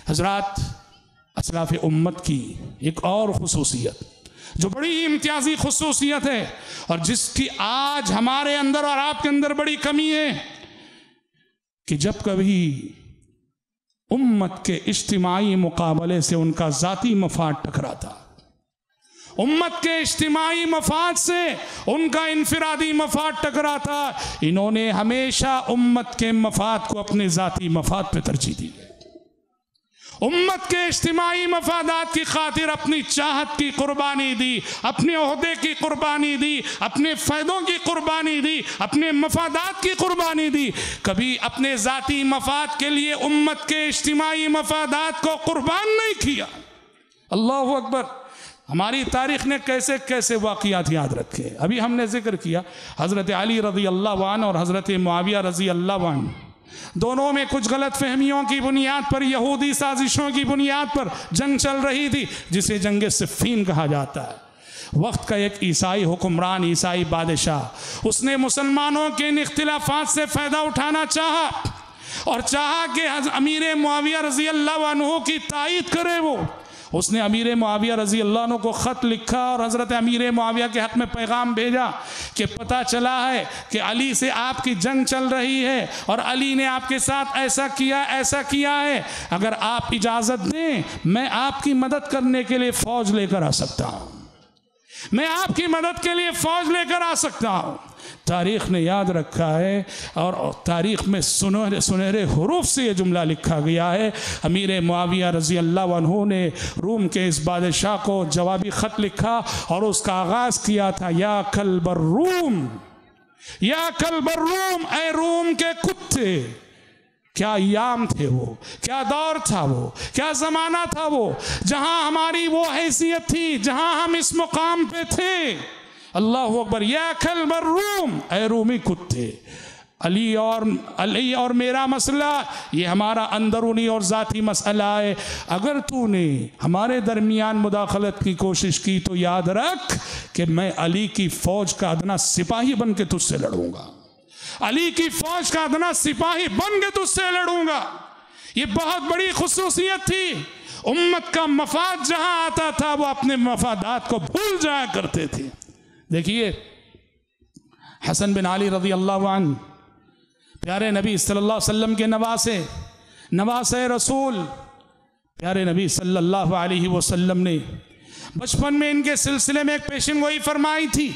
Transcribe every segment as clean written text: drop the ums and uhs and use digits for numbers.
हजरात, असलाफ़ उम्मत की एक और खुसूसियत जो बड़ी इम्तियाजी खुसूसियत है और जिसकी आज हमारे अंदर और आपके अंदर बड़ी कमी है कि जब कभी उम्मत के इज्तिमाई मुकाबले से उनका ज़ाती मफाद टकराता, उम्मत के इज्तिमाई मफाद से उनका इनफिरादी मफाद टकराता, इन्होंने हमेशा उम्मत के मफाद को अपने ज़ाती मफाद पे तरजीह दी। उम्मत के इज्तिमाई मफादात की खातिर अपनी चाहत की कुर्बानी दी, अपने ओहदे की कुर्बानी दी, अपने फ़ायदों की कुर्बानी दी, अपने मफादात की कुर्बानी दी। कभी अपने ज़ाती मफाद के लिए उम्मत के इज्तिमाई मफादात को कुर्बान नहीं किया। अल्लाहु अकबर। हमारी तारीख़ ने कैसे कैसे वाक़ियात याद रखे। अभी हमने जिक्र किया हज़रत अली रज़ी अल्लाह अन्हु और हज़रत मुआविया रज़ी अल्लाह अन्हु, दोनों में कुछ गलत फहमियों की बुनियाद पर, यहूदी साजिशों की बुनियाद पर जंग चल रही थी जिसे जंग सिफ़ीन कहा जाता है। वक्त का एक ईसाई हुक्मरान, ईसाई बादशाह, उसने मुसलमानों के इन इख्तिलाफात से फ़ायदा उठाना चाहा और चाहा कि अमीर मुआविया रज़ी अल्लाह अन्हु की तायीद करे। उसने अमीर मुआविया रज़ी अल्लाह अन्हु को ख़त लिखा और हज़रत अमीर मुआविया के हक़ में पैगाम भेजा कि पता चला है कि अली से आपकी जंग चल रही है और अली ने आपके साथ ऐसा किया है, अगर आप इजाज़त दें मैं आपकी मदद करने के लिए फ़ौज लेकर आ सकता हूँ, मैं आपकी मदद के लिए फ़ौज लेकर आ सकता हूँ। तारीख़ ने याद रखा है और तारीख़ में सुनहरे हुरूफ से ये जुमला लिखा गया है। अमीर मुआविया रज़ी अल्लाह अन्हु ने रूम के इस बादशाह को जवाबी ख़त लिखा और उसका आगाज़ किया था, या कल्बर रूम, या कल्बर रूम, ए रूम के कुत्ते। क्या याम थे वो, क्या दौर था वो, क्या ज़माना था वो जहाँ हमारी वो हैसियत थी, जहाँ हम इस मुकाम पे थे। अल्लाहु अकबर। या कल्बर रूम, ए रूमी कुत्ते। अली और मेरा मसला ये हमारा अंदरूनी और ज़ाती मसला है। अगर तूने हमारे दरमियान मुदाखलत की कोशिश की तो याद रख कि मैं अली की फ़ौज का अदना सिपाही बन के तुझसे लड़ूंगा, अली की फ़ौज का अदना सिपाही बन के तुझसे लड़ूंगा। ये बहुत बड़ी खुसूसियत थी। उम्मत का मफाद जहाँ आता था वो अपने मफादात को भूल जाया करते थे। देखिए हसन बिन अली रज़ी अल्लाह अन्हु प्यारे नबी सल्लल्लाहु अलैहि वसल्लम के नवासे रसूल, प्यारे नबी सल्लल्लाहु अलैहि वसल्लम ने बचपन में इनके सिलसिले में एक पेशन गोई फरमाई थी।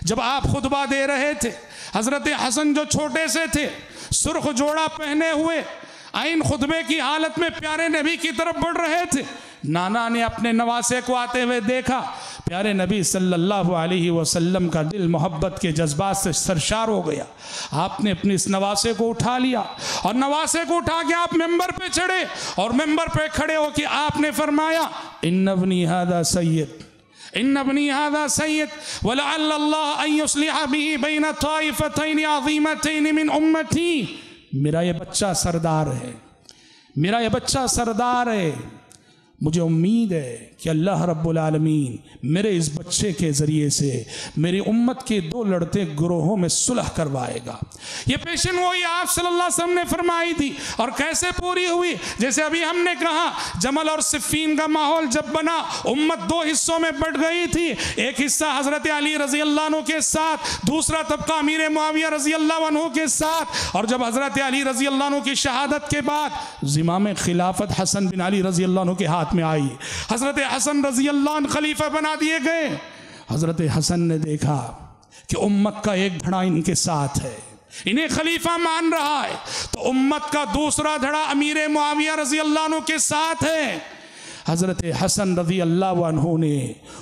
जब आप खुतबा दे रहे थे, हज़रत हसन जो छोटे से थे, सुर्ख जोड़ा पहने हुए आइन खुतबे की हालत में प्यारे नबी की तरफ बढ़ रहे थे। नाना ने अपने नवासे को आते हुए देखा। प्यारे नबी सल्लल्लाहु अलैहि वसल्लम का दिल मोहब्बत के जज्बात से सरशार हो गया। आपने अपने इस नवासे को उठा लिया और नवासे को उठा के आप मेंबर पे चढ़े और मेंबर पे खड़े हो कि आपने फरमाया, इन्नबनी हादा सय्यद, इन्नबनी हादा सय्यद वलअल्लाह अन युस्लिह बिही बैन ताइफतैन अज़ीमतैन मिन उम्मती। मेरा ये बच्चा सरदार है, मेरा ये बच्चा सरदार है। मुझे उम्मीद है कि अल्लाह रब्बुल आलमीन मेरे इस बच्चे के ज़रिए से मेरी उम्मत के दो लड़ते ग्रोहों में सुलह करवाएगा। ये पेशन वही आप सल्लल्लाहु अलैहि वसल्लम ने फरमाई थी और कैसे पूरी हुई। जैसे अभी हमने कहा, जमल और सिफ़ीन का माहौल जब बना, उम्मत दो हिस्सों में बट गई थी। एक हिस्सा हज़रत अली रज़ी अल्लाह अन्हु के साथ, दूसरा तबका अमीर मुआविया रज़ी अल्लाह अन्हु के साथ। और जब हज़रत अली रज़ी अल्लाह अन्हु की शहादत के बाद ज़िमाम खिलाफत हसन बिन अली रज़ी अल्लाह अन्हु के हाथ में आई, हज़रत हसन रज़ी अल्लाह अन्हु खलीफा बना दिए गए। हज़रत हसन ने देखा कि उम्मत का एक धड़ा इनके साथ है, इन्हें खलीफा मान रहा है, तो उम्मत का दूसरा धड़ा अमीर मुआविया रज़ी अल्लाह अन्हु के साथ है। हज़रत हसन रज़ी अल्लाह अन्हु ने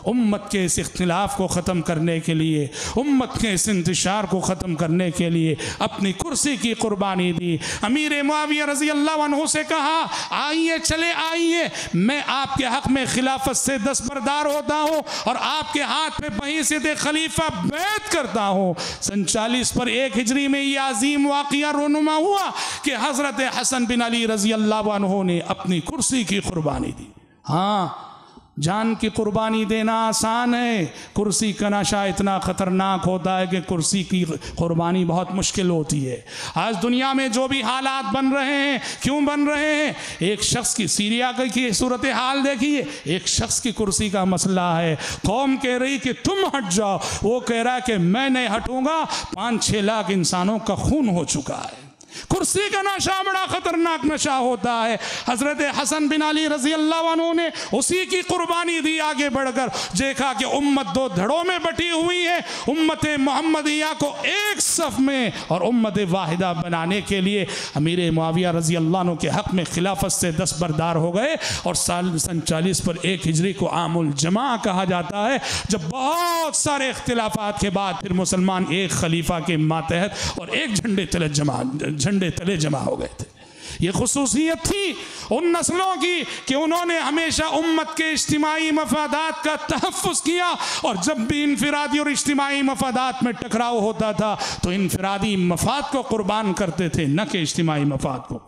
उम्मत के इस इख्तिलाफ़ को ख़त्म करने के लिए, उम्मत के इस इंतशार को ख़त्म करने के लिए अपनी कुर्सी की कुर्बानी दी। अमीर मुआविया रज़ी अल्लाह अन्हु से कहा, आइए चले आइए, मैं आपके हक़ में खिलाफत से दस्तबरदार होता हूँ और आपके हाथ पे बहीसियत खलीफा बैत करता हूँ। सन 40 पर 1 हिजरी में यह अजीम वाक़िया रूनुमा हुआ कि हज़रत हसन बिन अली रज़ी अल्लाह अन्हु ने अपनी कुर्सी की कुर्बानी दी। हाँ, जान की कुर्बानी देना आसान है, कुर्सी का नशा इतना ख़तरनाक होता है कि कुर्सी की कुर्बानी बहुत मुश्किल होती है। आज दुनिया में जो भी हालात बन रहे हैं, क्यों बन रहे हैं? एक शख्स की सीरिया की सूरत हाल देखिए, एक शख्स की कुर्सी का मसला है। कौम कह रही कि तुम हट जाओ, वो कह रहा है कि मैं नहीं हटूंगा। 5-6 लाख इंसानों का खून हो चुका है। कुर्सी का नशा बड़ा खतरनाक नशा होता है। हजरत हसन बिन अली रजी अल्लाह अन्हु ने उसी की कुर्बानी दी। आगे बढ़कर देखा कि उम्मत 2 धड़ों में बटी हुई है। उम्मत मोहम्मदिया को एक सफ में और उम्मत वाहिदा बनाने के लिए अमीर मुआविया रजी अल्लाह अन्हु के हक़ में खिलाफत से दस्तबरदार हो गए। और सन 40 पर 1 हिजरी को आमुल जमा कहा जाता है, जब बहुत सारे इख्तिलाफात के बाद फिर मुसलमान एक खलीफा के मातहत और एक झंडे तले जमा हो गए थे। ये खुसूसियत थी उन नस्लों की कि उन्होंने हमेशा उम्मत के इज्तिमाई मफादात का तहफ़्फ़ुज़ किया। और जब भी इनफिरादी और इज्तिमाई मफादात में टकराव होता था तो इनफिरादी मफाद को कुर्बान करते थे, न कि इज्तिमाई मफाद को।